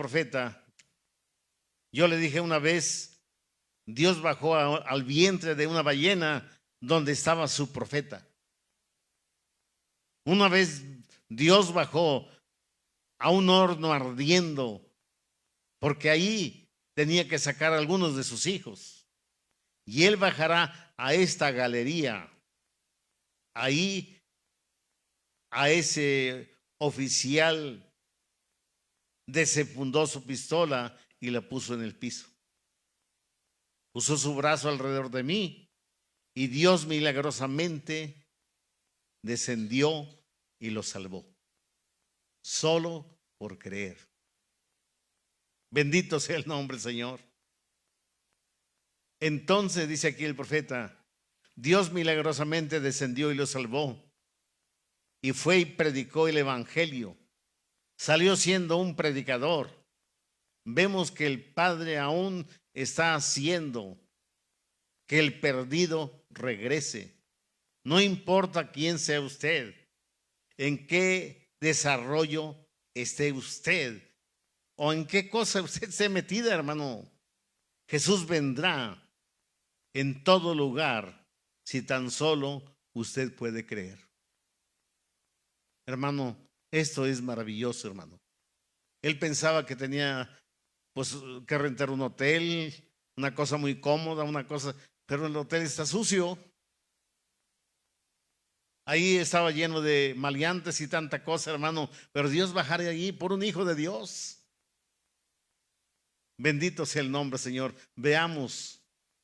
profeta, yo le dije una vez, Dios bajó al vientre de una ballena donde estaba su profeta. Una vez Dios bajó a un horno ardiendo, porque ahí tenía que sacar a algunos de sus hijos. Y Él bajará a esta galería, ahí a ese oficial desenfundó su pistola y la puso en el piso. Puso su brazo alrededor de mí y Dios milagrosamente descendió y lo salvó. Solo por creer. Bendito sea el nombre del Señor. Entonces dice aquí el profeta, Dios milagrosamente descendió y lo salvó. Y fue y predicó el evangelio. Salió siendo un predicador. Vemos que el Padre aún está haciendo que el perdido regrese. No importa quién sea usted, en qué desarrollo esté usted o en qué cosa usted esté metida, hermano. Jesús vendrá en todo lugar si tan solo usted puede creer. Hermano, esto es maravilloso, hermano. Él pensaba que tenía pues que rentar un hotel, una cosa muy cómoda, una cosa, pero el hotel está sucio. Ahí estaba lleno de maleantes y tanta cosa, hermano, pero Dios bajará allí por un hijo de Dios. Bendito sea el nombre, Señor. Veamos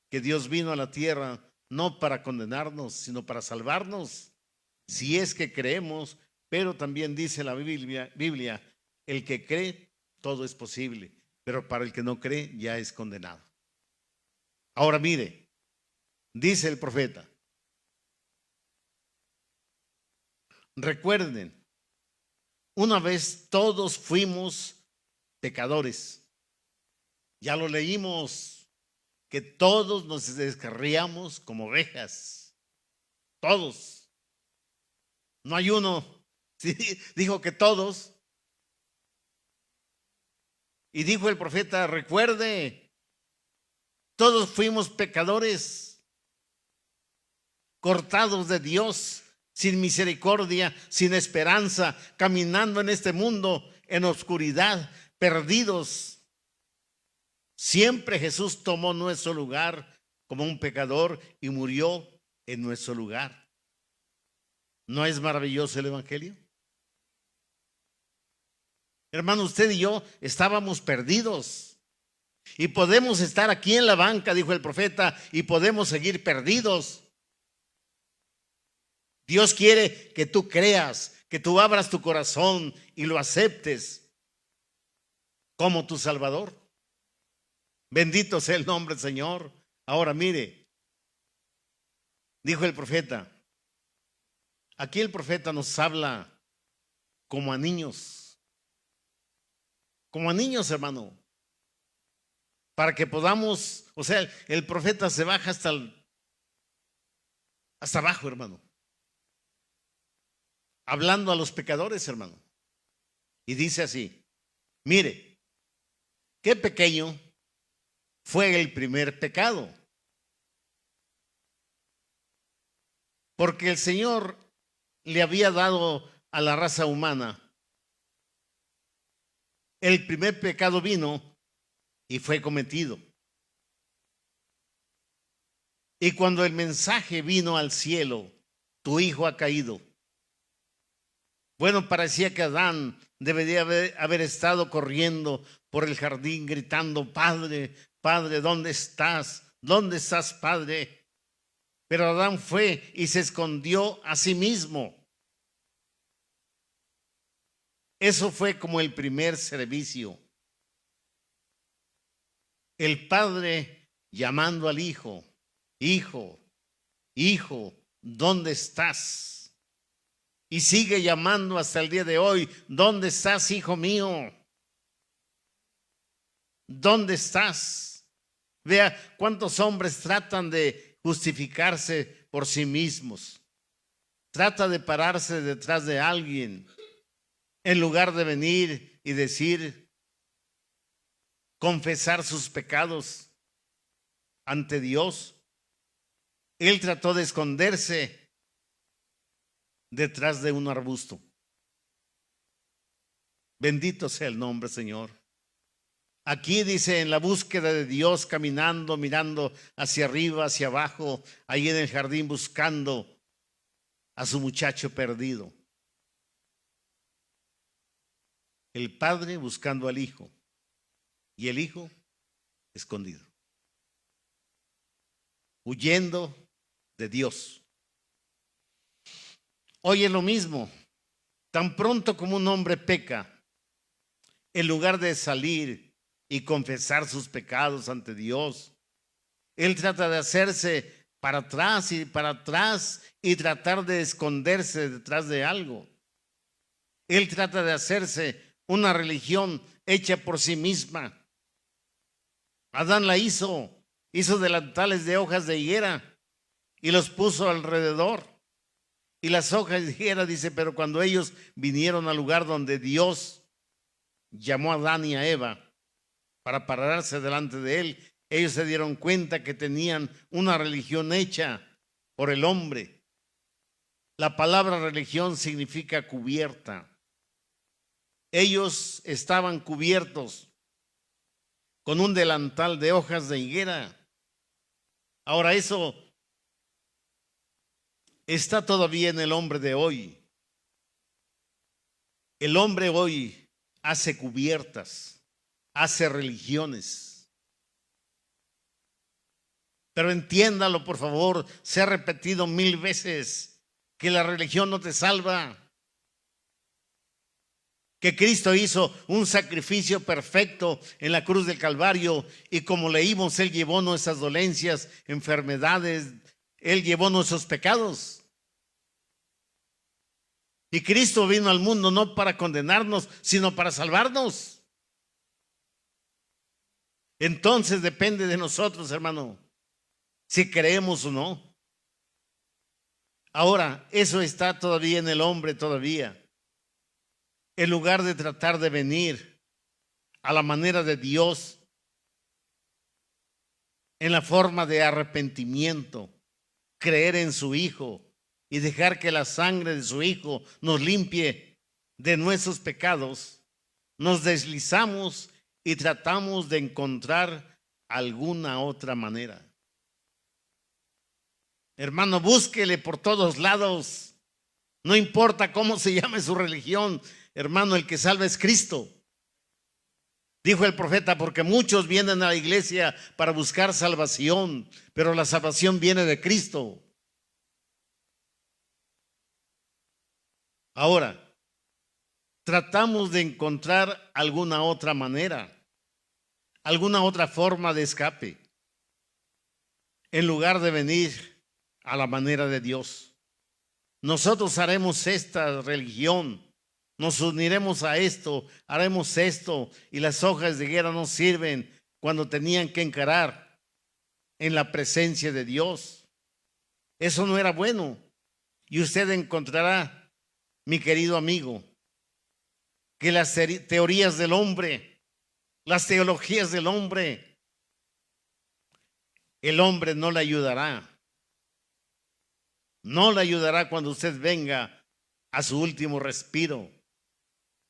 que Dios vino a la tierra no para condenarnos, sino para salvarnos, si es que creemos, pero también dice la Biblia, el que cree, todo es posible, pero para el que no cree, ya es condenado. Ahora mire, dice el profeta, recuerden, una vez todos fuimos pecadores. Ya lo leímos, que todos nos descarriamos como ovejas. Todos. No hay uno. ¿Sí? Dijo que todos. Y dijo el profeta, recuerde, todos fuimos pecadores, cortados de Dios, sin misericordia, sin esperanza, caminando en este mundo en oscuridad, perdidos. Siempre Jesús tomó nuestro lugar como un pecador y murió en nuestro lugar. ¿No es maravilloso el evangelio? Hermano, usted y yo estábamos perdidos y podemos estar aquí en la banca, dijo el profeta, y podemos seguir perdidos. Dios quiere que tú creas, que tú abras tu corazón y lo aceptes como tu Salvador. Bendito sea el nombre del Señor. Ahora mire, dijo el profeta, aquí el profeta nos habla como a niños. Como a niños, hermano. Para que podamos, o sea, el profeta se baja hasta abajo, hermano. Hablando a los pecadores, hermano. Y dice así, mire, qué pequeño fue el primer pecado. Porque el Señor le había dado a la raza humana. El primer pecado vino y fue cometido. Y cuando el mensaje vino al cielo, tu hijo ha caído. Bueno, parecía que Adán debería haber estado corriendo por el jardín gritando, Padre, Padre, ¿dónde estás? ¿Dónde estás, Padre? Pero Adán fue y se escondió a sí mismo. Eso fue como el primer servicio. El padre llamando al hijo, hijo, hijo, ¿dónde estás? Y sigue llamando hasta el día de hoy, ¿dónde estás, hijo mío? ¿Dónde estás? Vea cuántos hombres tratan de justificarse por sí mismos. Trata de pararse detrás de alguien en lugar de venir y decir, confesar sus pecados ante Dios. Él trató de esconderse detrás de un arbusto. Bendito sea el nombre, Señor. Aquí dice, en la búsqueda de Dios, caminando, mirando hacia arriba, hacia abajo, ahí en el jardín buscando a su muchacho perdido. El padre buscando al hijo y el hijo escondido, huyendo de Dios. Hoy es lo mismo. Tan pronto como un hombre peca, en lugar de salir y confesar sus pecados ante Dios, él trata de hacerse para atrás y tratar de esconderse detrás de algo. Él trata de hacerse una religión hecha por sí misma. Adán la hizo delantales de hojas de higuera y los puso alrededor. Y las hojas de higuera, dice, pero cuando ellos vinieron al lugar donde Dios llamó a Adán y a Eva para pararse delante de él, ellos se dieron cuenta que tenían una religión hecha por el hombre. La palabra religión significa cubierta. Ellos estaban cubiertos con un delantal de hojas de higuera. Ahora eso está todavía en el hombre de hoy. El hombre hoy hace cubiertas, hace religiones. Pero entiéndalo, por favor, se ha repetido 1000 veces que la religión no te salva. Que Cristo hizo un sacrificio perfecto en la cruz del Calvario y como leímos, Él llevó nuestras dolencias, enfermedades, Él llevó nuestros pecados. Y Cristo vino al mundo no para condenarnos, sino para salvarnos. Entonces depende de nosotros, hermano, si creemos o no. Ahora, eso está todavía en el hombre todavía. En lugar de tratar de venir a la manera de Dios, en la forma de arrepentimiento, creer en su Hijo y dejar que la sangre de su Hijo nos limpie de nuestros pecados, nos deslizamos y tratamos de encontrar alguna otra manera. Hermano, búsquele por todos lados. No importa cómo se llame su religión, hermano, el que salva es Cristo. Dijo el profeta, porque muchos vienen a la iglesia para buscar salvación, pero la salvación viene de Cristo. Ahora, tratamos de encontrar alguna otra manera, alguna otra forma de escape, en lugar de venir a la manera de Dios. Nosotros haremos esta religión, nos uniremos a esto, haremos esto, y las hojas de higuera no sirven cuando tenían que encarar en la presencia de Dios. Eso no era bueno. Y usted encontrará, mi querido amigo, que las teorías del hombre, las teologías del hombre, el hombre no le ayudará. No le ayudará cuando usted venga a su último respiro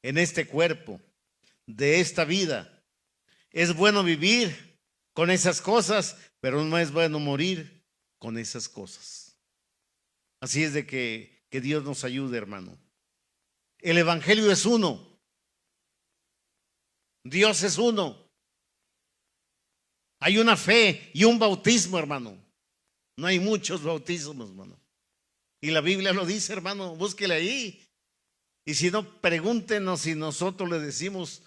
en este cuerpo, de esta vida. Es bueno vivir con esas cosas, pero no es bueno morir con esas cosas. Así es de que Dios nos ayude, hermano. El evangelio es uno. Dios es uno. Hay una fe y un bautismo, hermano. No hay muchos bautismos, hermano. Y la Biblia lo dice, hermano, búsquele ahí. Y si no, pregúntenos si nosotros le decimos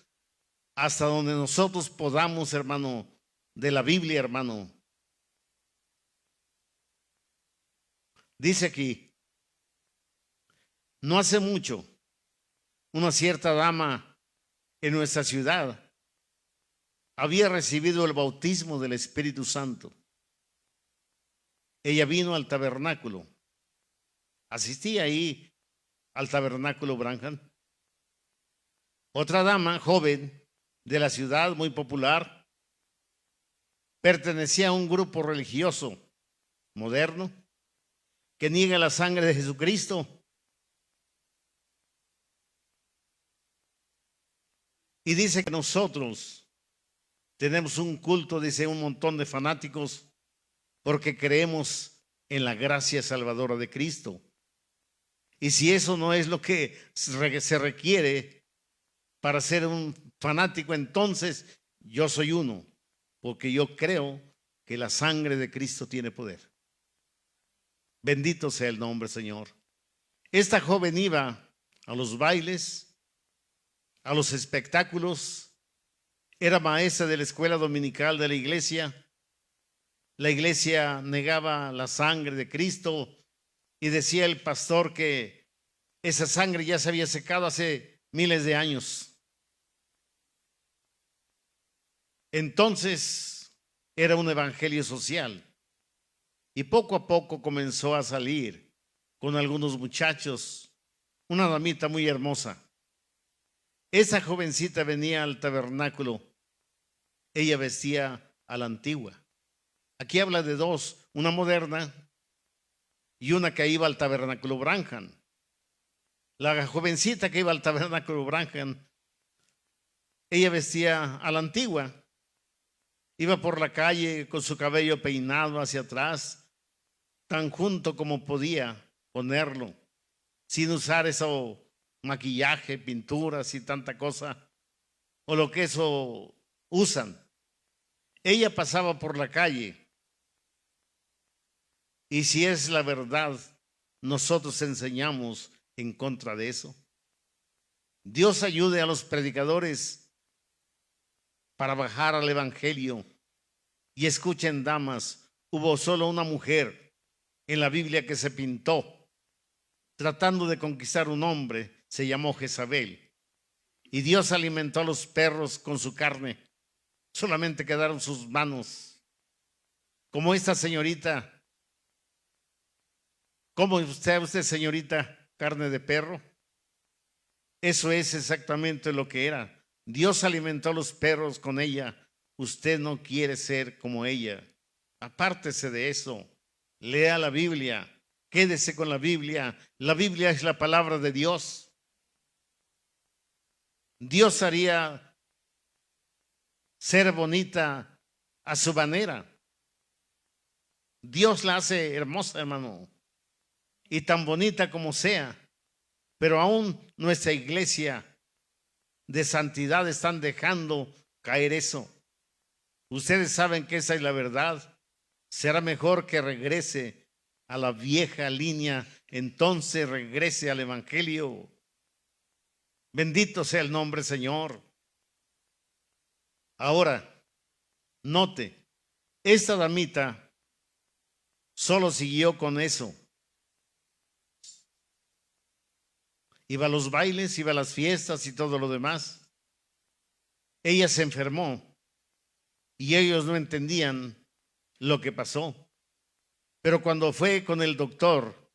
hasta donde nosotros podamos, hermano, de la Biblia, hermano. Dice aquí, no hace mucho, una cierta dama en nuestra ciudad había recibido el bautismo del Espíritu Santo. Ella vino al tabernáculo. Asistía ahí al tabernáculo Branham. Otra dama joven de la ciudad, muy popular. Pertenecía a un grupo religioso moderno que niega la sangre de Jesucristo y dice que nosotros tenemos un culto, dice, un montón de fanáticos porque creemos en la gracia salvadora de Cristo. Y si eso no es lo que se requiere para ser un fanático, entonces yo soy uno, porque yo creo que la sangre de Cristo tiene poder. Bendito sea el nombre, Señor. Esta joven iba a los bailes, a los espectáculos, era maestra de la escuela dominical de la iglesia. La iglesia negaba la sangre de Cristo y decía el pastor que esa sangre ya se había secado hace miles de años. Entonces era un evangelio social y poco a poco comenzó a salir con algunos muchachos, una damita muy hermosa. Esa jovencita venía al tabernáculo, ella vestía a la antigua. Aquí habla de dos, una moderna y una que iba al tabernáculo Branham. La jovencita que iba al tabernáculo Branham, ella vestía a la antigua. Iba por la calle con su cabello peinado hacia atrás, tan junto como podía ponerlo, sin usar eso maquillaje, pinturas y tanta cosa, o lo que eso usan. Ella pasaba por la calle y si es la verdad, nosotros enseñamos en contra de eso. Dios ayude a los predicadores para bajar al evangelio. Y escuchen, damas, hubo solo una mujer en la Biblia que se pintó tratando de conquistar un hombre, se llamó Jezabel. Y Dios alimentó a los perros con su carne. Solamente quedaron sus manos. Como esta señorita. ¿Cómo usted señorita, carne de perro? Eso es exactamente lo que era. Dios alimentó a los perros con ella. Usted no quiere ser como ella. Apártese de eso. Lea la Biblia. Quédese con la Biblia. La Biblia es la palabra de Dios. Dios haría ser bonita a su manera. Dios la hace hermosa, hermano, y tan bonita como sea. Pero aún nuestra iglesia de santidad están dejando caer eso. Ustedes saben que esa es la verdad. Será mejor que regrese a la vieja línea, entonces regrese al evangelio. Bendito sea el nombre, Señor. Ahora, note, esta damita solo siguió con eso. Iba a los bailes, iba a las fiestas y todo lo demás. Ella se enfermó y ellos no entendían lo que pasó. Pero cuando fue con el doctor,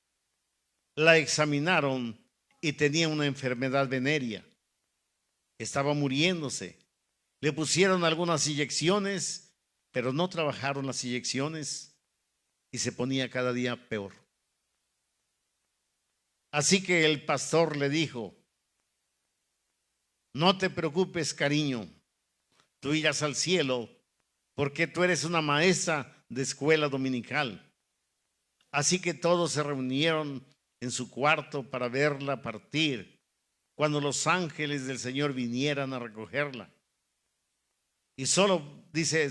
la examinaron y tenía una enfermedad venérea. Estaba muriéndose. Le pusieron algunas inyecciones, pero no trabajaron las inyecciones y se ponía cada día peor. Así que el pastor le dijo: no te preocupes, cariño, tú irás al cielo porque tú eres una maestra de escuela dominical. Así que todos se reunieron en su cuarto para verla partir cuando los ángeles del Señor vinieran a recogerla. Y solo, dice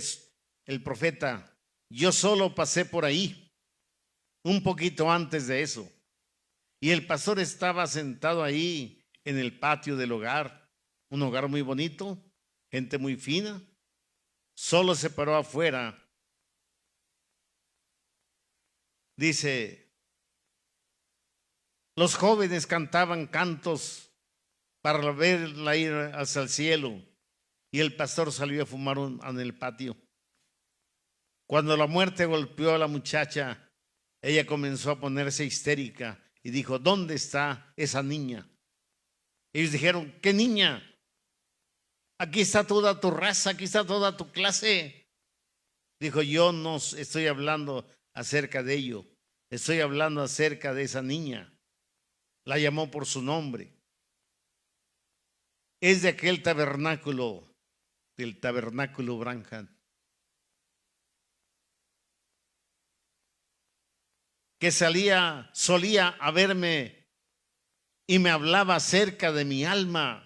el profeta, yo solo pasé por ahí un poquito antes de eso. Y el pastor estaba sentado ahí en el patio del hogar, un hogar muy bonito, gente muy fina. Solo se paró afuera. Dice, los jóvenes cantaban cantos para verla ir hacia el cielo y el pastor salió a fumar en el patio. Cuando la muerte golpeó a la muchacha, ella comenzó a ponerse histérica y dijo, ¿dónde está esa niña? Ellos dijeron, ¿qué niña? Aquí está toda tu raza, aquí está toda tu clase. Dijo, yo no estoy hablando acerca de ello, estoy hablando acerca de esa niña. La llamó por su nombre. Es de aquel tabernáculo, del tabernáculo Branham, que solía a verme y me hablaba acerca de mi alma.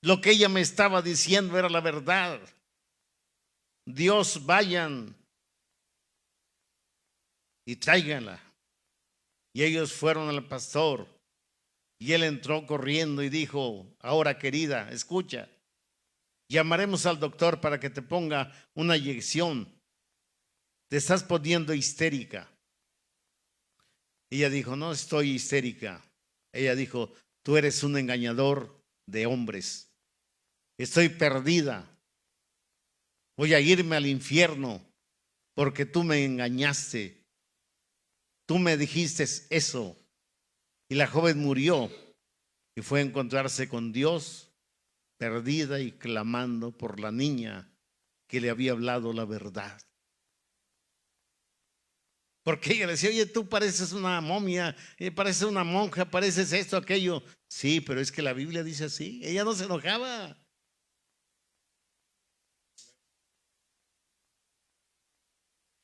Lo que ella me estaba diciendo era la verdad. Dios, vayan y tráiganla. Y ellos fueron al pastor y él entró corriendo y dijo, ahora querida, escucha, llamaremos al doctor para que te ponga una inyección. Te estás poniendo histérica. Ella dijo, no estoy histérica. Ella dijo, tú eres un engañador de hombres. Estoy perdida. Voy a irme al infierno porque tú me engañaste. Tú me dijiste eso. Y la joven murió y fue a encontrarse con Dios, perdida y clamando por la niña que le había hablado la verdad. Porque ella le decía, oye, tú pareces una momia, pareces una monja, pareces esto, aquello. Sí, pero es que la Biblia dice así. Ella no se enojaba.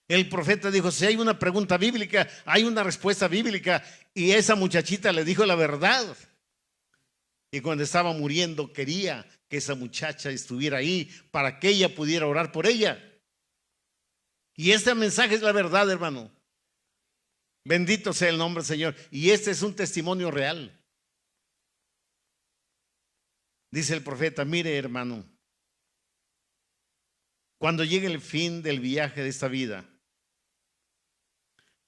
El profeta dijo, si hay una pregunta bíblica, hay una respuesta bíblica. Y esa muchachita le dijo la verdad. Y cuando estaba muriendo quería que esa muchacha estuviera ahí para que ella pudiera orar por ella. Y este mensaje es la verdad, hermano. Bendito sea el nombre del Señor. Y este es un testimonio real. Dice el profeta, mire hermano, cuando llegue el fin del viaje de esta vida,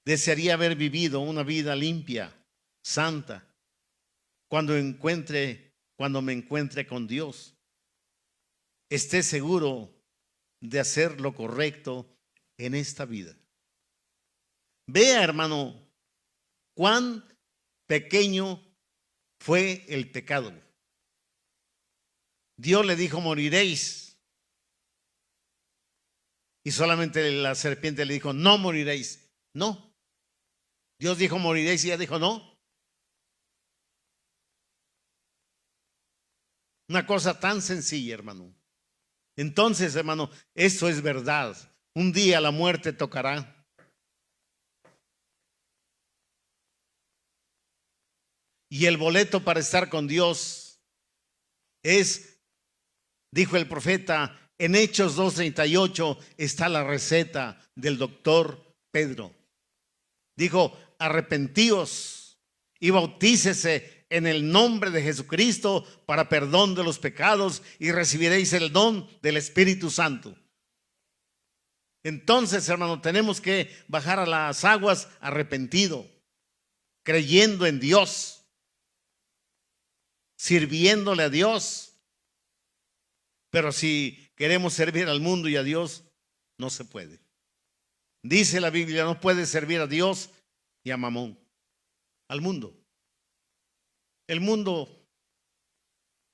desearía haber vivido una vida limpia, santa, cuando me encuentre con Dios. Esté seguro de hacer lo correcto en esta vida. Vea, hermano, cuán pequeño fue el pecado. Dios le dijo, moriréis. Y solamente la serpiente le dijo, no moriréis. No. Dios dijo, moriréis, y ella dijo, no. Una cosa tan sencilla, hermano. Entonces, hermano, eso es verdad. Un día la muerte tocará. Y el boleto para estar con Dios es, dijo el profeta, en Hechos 2:38 está la receta del doctor Pedro. Dijo, arrepentíos y bautícese en el nombre de Jesucristo para perdón de los pecados y recibiréis el don del Espíritu Santo. Entonces, hermano, tenemos que bajar a las aguas arrepentido, creyendo en Dios, sirviéndole a Dios. Pero si queremos servir al mundo y a Dios, no se puede. Dice la Biblia, no puedes servir a Dios y a Mamón, al mundo. El mundo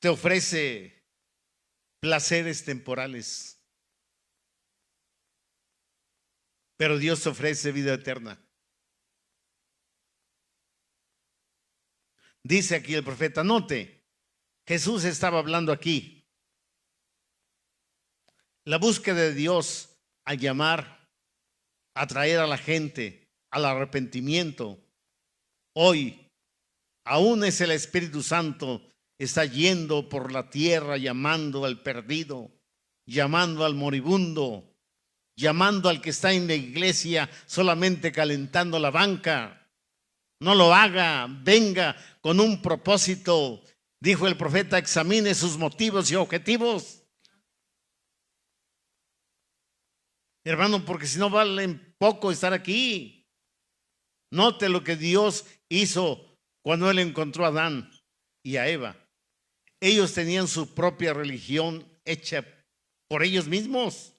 te ofrece placeres temporales, pero Dios te ofrece vida eterna. Dice aquí el profeta, note, Jesús estaba hablando aquí. La búsqueda de Dios al llamar, a traer a la gente al arrepentimiento, hoy aún es el Espíritu Santo, está yendo por la tierra llamando al perdido, llamando al moribundo, llamando al que está en la iglesia solamente calentando la banca. No lo haga, venga con un propósito. Dijo el profeta, examine sus motivos y objetivos. Hermano, porque si no vale poco estar aquí. Note lo que Dios hizo cuando Él encontró a Adán y a Eva. Ellos tenían su propia religión hecha por ellos mismos.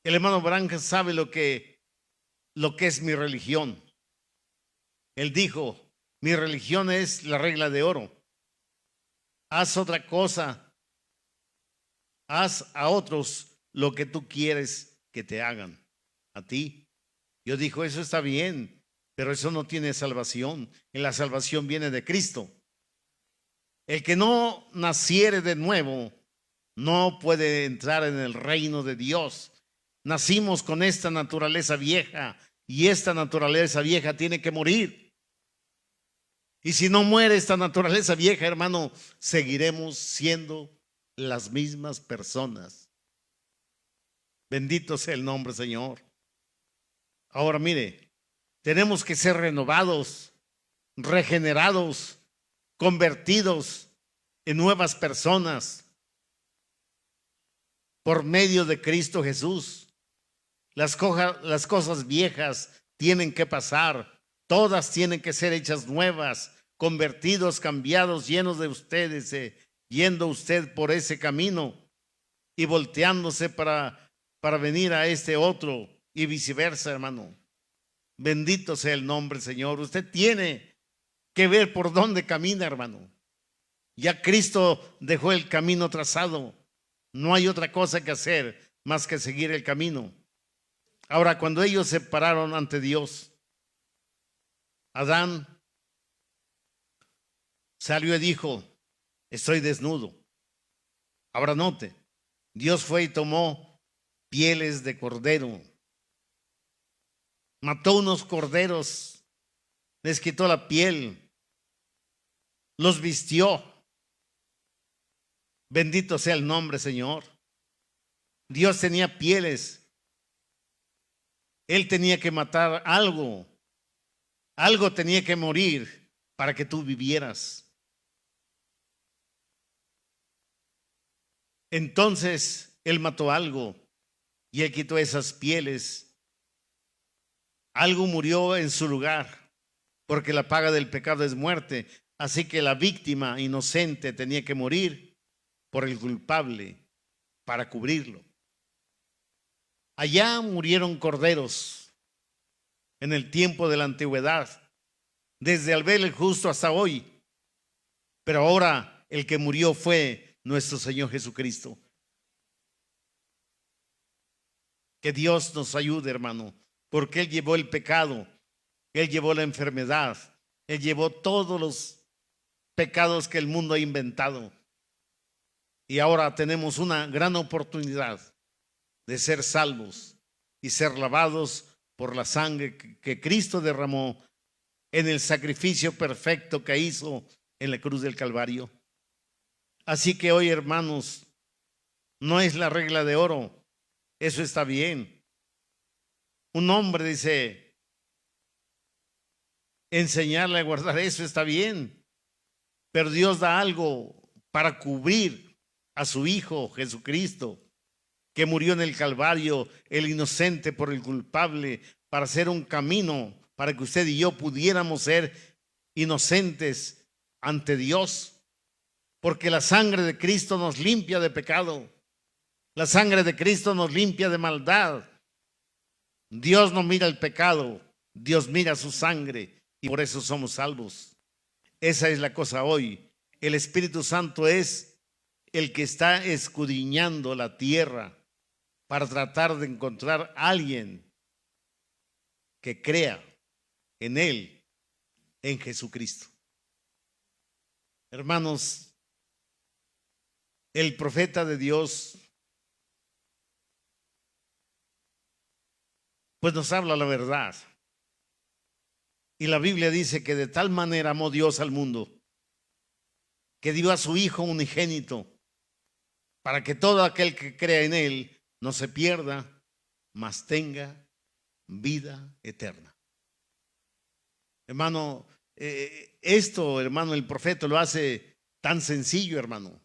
El hermano Branham sabe lo que es mi religión. Él dijo, mi religión es la regla de oro. Haz otra cosa haz a otros lo que tú quieres que te hagan a ti. Yo dijo, eso está bien, pero eso no tiene salvación. En la salvación viene de Cristo. El que no naciere de nuevo no puede entrar en el reino de Dios. Nacimos con esta naturaleza vieja y esta naturaleza vieja tiene que morir. Y si no muere esta naturaleza vieja, hermano, seguiremos siendo las mismas personas. Bendito sea el nombre, Señor. Ahora mire, tenemos que ser renovados, regenerados, convertidos en nuevas personas por medio de Cristo Jesús. Las cosas viejas tienen que pasar, todas tienen que ser hechas nuevas, convertidos, cambiados, llenos de ustedes, yendo usted por ese camino y volteándose para venir a este otro y viceversa, hermano. Bendito sea el nombre, Señor. Usted tiene que ver por dónde camina, hermano. Ya Cristo dejó el camino trazado. No hay otra cosa que hacer más que seguir el camino. Ahora, cuando ellos se pararon ante Dios, Adán salió y dijo, estoy desnudo. Ahora note, Dios fue y tomó pieles de cordero, mató unos corderos, les quitó la piel, los vistió. Bendito sea el nombre, Señor. Dios tenía pieles. Él tenía que matar algo. Algo tenía que morir para que tú vivieras. Entonces Él mató algo y Él quitó esas pieles. Algo murió en su lugar, porque la paga del pecado es muerte. Así que la víctima inocente tenía que morir por el culpable para cubrirlo. Allá murieron corderos en el tiempo de la antigüedad, desde Abel el justo hasta hoy. Pero ahora el que murió fue nuestro Señor Jesucristo. Que Dios nos ayude, hermano, porque Él llevó el pecado, Él llevó la enfermedad, Él llevó todos los pecados que el mundo ha inventado. Y ahora tenemos una gran oportunidad de ser salvos y ser lavados por la sangre que Cristo derramó en el sacrificio perfecto que hizo en la cruz del Calvario. Así que hoy, hermanos, no es la regla de oro, eso está bien. Un hombre dice, enseñarle a guardar eso está bien, pero Dios da algo para cubrir a su Hijo Jesucristo, que murió en el Calvario, el inocente por el culpable, para hacer un camino para que usted y yo pudiéramos ser inocentes ante Dios, porque la sangre de Cristo nos limpia de pecado, la sangre de Cristo nos limpia de maldad. Dios no mira el pecado, Dios mira su sangre y por eso somos salvos. Esa es la cosa hoy. El Espíritu Santo es el que está escudriñando la tierra para tratar de encontrar a alguien que crea en Él, en Jesucristo. Hermanos, el profeta de Dios pues nos habla la verdad. Y la Biblia dice que de tal manera amó Dios al mundo que dio a su Hijo unigénito para que todo aquel que crea en Él no se pierda, mas tenga vida eterna. Hermano, esto, hermano, el profeta lo hace tan sencillo, hermano,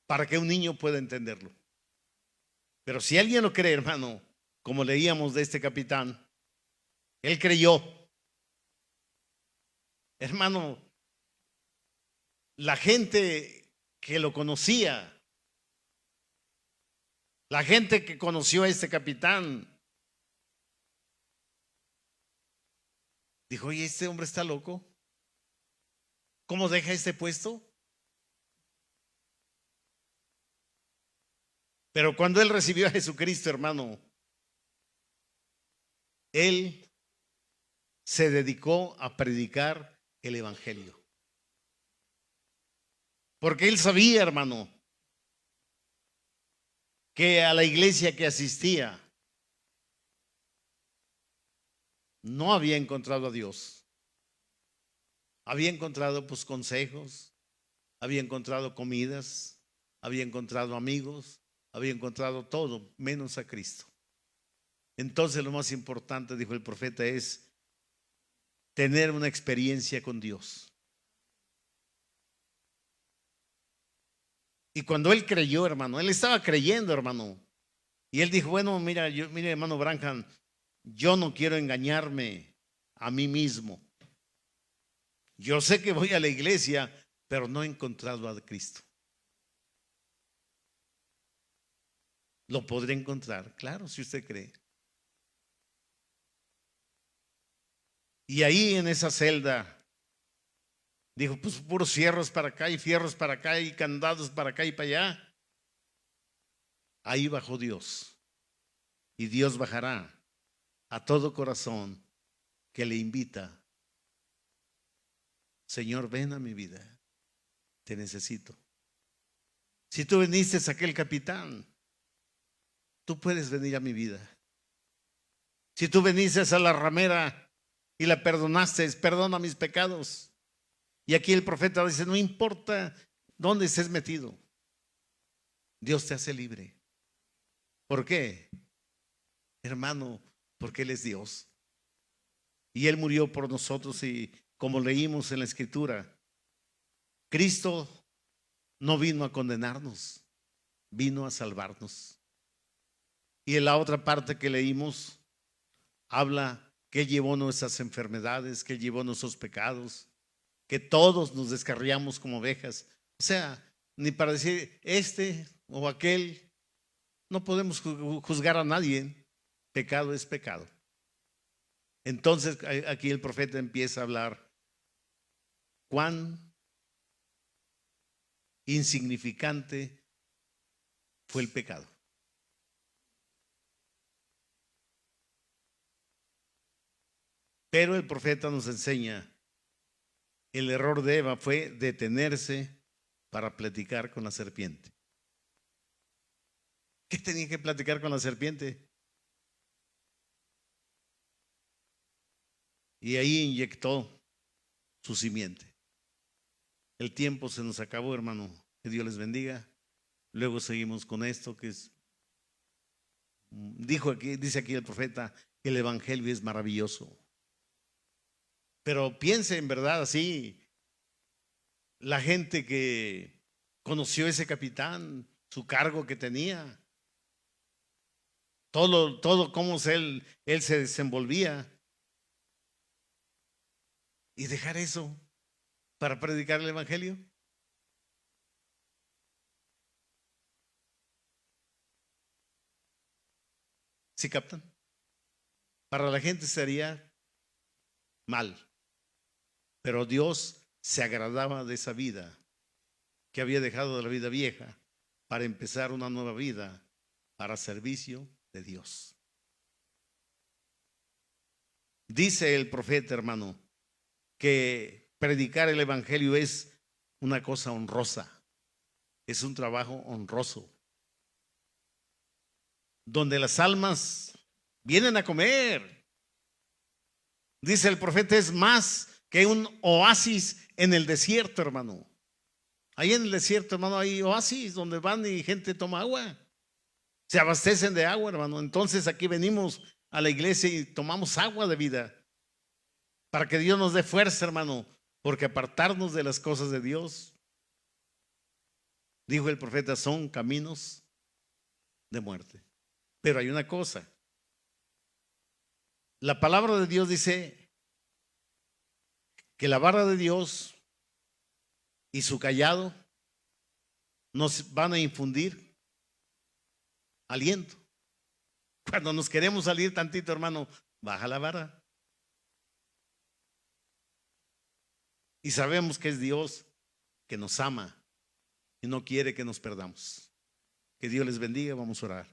para que un niño pueda entenderlo. Pero si alguien lo cree, hermano, como leíamos de este capitán, él creyó. Hermano, la gente que lo conocía, la gente que conoció a este capitán, dijo, oye, este hombre está loco. ¿Cómo deja este puesto? Pero cuando él recibió a Jesucristo, hermano, él se dedicó a predicar el evangelio. Porque él sabía, hermano, que a la iglesia que asistía no había encontrado a Dios. Había encontrado pues consejos, había encontrado comidas, había encontrado amigos, había encontrado todo menos a Cristo. Entonces lo más importante, dijo el profeta, es tener una experiencia con Dios. Y cuando él creyó, hermano, él estaba creyendo, hermano. Y él dijo, bueno, mire, hermano Branham, yo no quiero engañarme a mí mismo. Yo sé que voy a la iglesia, pero no he encontrado a Cristo. ¿Lo podré encontrar? Claro, si usted cree. Y ahí en esa celda, dijo, pues puros fierros para acá y fierros para acá y candados para acá y para allá. Ahí bajó Dios. Y Dios bajará a todo corazón que le invita. Señor, ven a mi vida. Te necesito. Si tú viniste a aquel capitán, tú puedes venir a mi vida. Si tú viniste a la ramera y la perdonaste, perdona mis pecados. Y aquí el profeta dice, no importa dónde estés metido, Dios te hace libre. ¿Por qué? Hermano, porque Él es Dios. Y Él murió por nosotros y como leímos en la Escritura, Cristo no vino a condenarnos, vino a salvarnos. Y en la otra parte que leímos, habla que Él llevó nuestras enfermedades, que Él llevó nuestros pecados, que todos nos descarriamos como ovejas. O sea, ni para decir este o aquel, no podemos juzgar a nadie. Pecado es pecado. Entonces aquí el profeta empieza a hablar cuán insignificante fue el pecado. Pero el profeta nos enseña, el error de Eva fue detenerse para platicar con la serpiente. ¿Qué tenía que platicar con la serpiente? Y ahí inyectó su simiente. El tiempo se nos acabó, hermano. Que Dios les bendiga. Luego seguimos con esto que es, dice aquí el profeta, el evangelio es maravilloso. Pero piense en verdad así, la gente que conoció ese capitán, su cargo que tenía, todo cómo él se desenvolvía, y dejar eso para predicar el evangelio. ¿Sí captan? Para la gente sería mal, pero Dios se agradaba de esa vida que había dejado de la vida vieja para empezar una nueva vida para servicio de Dios. Dice el profeta, hermano, que predicar el evangelio es una cosa honrosa, es un trabajo honroso, donde las almas vienen a comer. Dice el profeta, es más que un oasis en el desierto, hermano. Ahí en el desierto, hermano, hay oasis donde van y gente toma agua. Se abastecen de agua, hermano. Entonces aquí venimos a la iglesia y tomamos agua de vida para que Dios nos dé fuerza, hermano, porque apartarnos de las cosas de Dios, dijo el profeta, son caminos de muerte. Pero hay una cosa, la palabra de Dios dice que la vara de Dios y su callado nos van a infundir aliento. Cuando nos queremos salir tantito, hermano, baja la vara. Y sabemos que es Dios que nos ama y no quiere que nos perdamos. Que Dios les bendiga. Vamos a orar.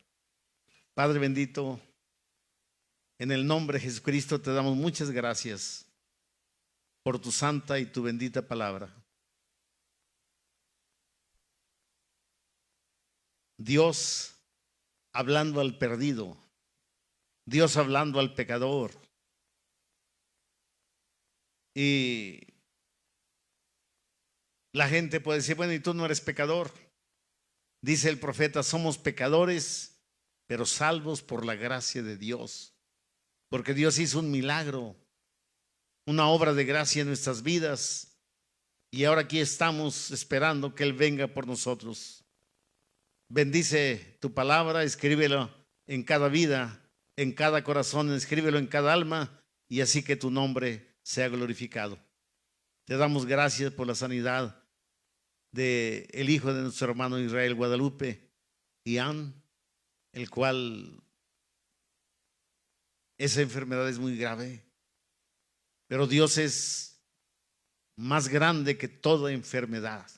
Padre bendito, en el nombre de Jesucristo te damos muchas gracias por tu santa y tu bendita palabra. Dios hablando al perdido, Dios hablando al pecador. Y la gente puede decir, bueno, y tú no eres pecador. Dice el profeta, somos pecadores, pero salvos por la gracia de Dios. Porque Dios hizo un milagro, una obra de gracia en nuestras vidas. Y ahora aquí estamos esperando que Él venga por nosotros. Bendice tu palabra, escríbelo en cada vida, en cada corazón, escríbelo en cada alma, y así que tu nombre sea glorificado. Te damos gracias por la sanidad del hijo de nuestro hermano Israel Guadalupe, Ian, el cual esa enfermedad es muy grave, pero Dios es más grande que toda enfermedad.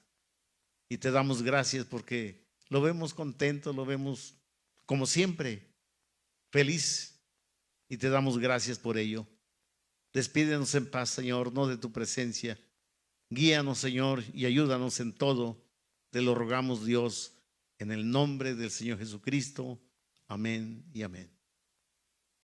Y te damos gracias porque lo vemos contento, lo vemos como siempre, feliz, y te damos gracias por ello. Despídenos en paz, Señor, no de tu presencia. Guíanos, Señor, y ayúdanos en todo. Te lo rogamos, Dios, en el nombre del Señor Jesucristo. Amén y amén.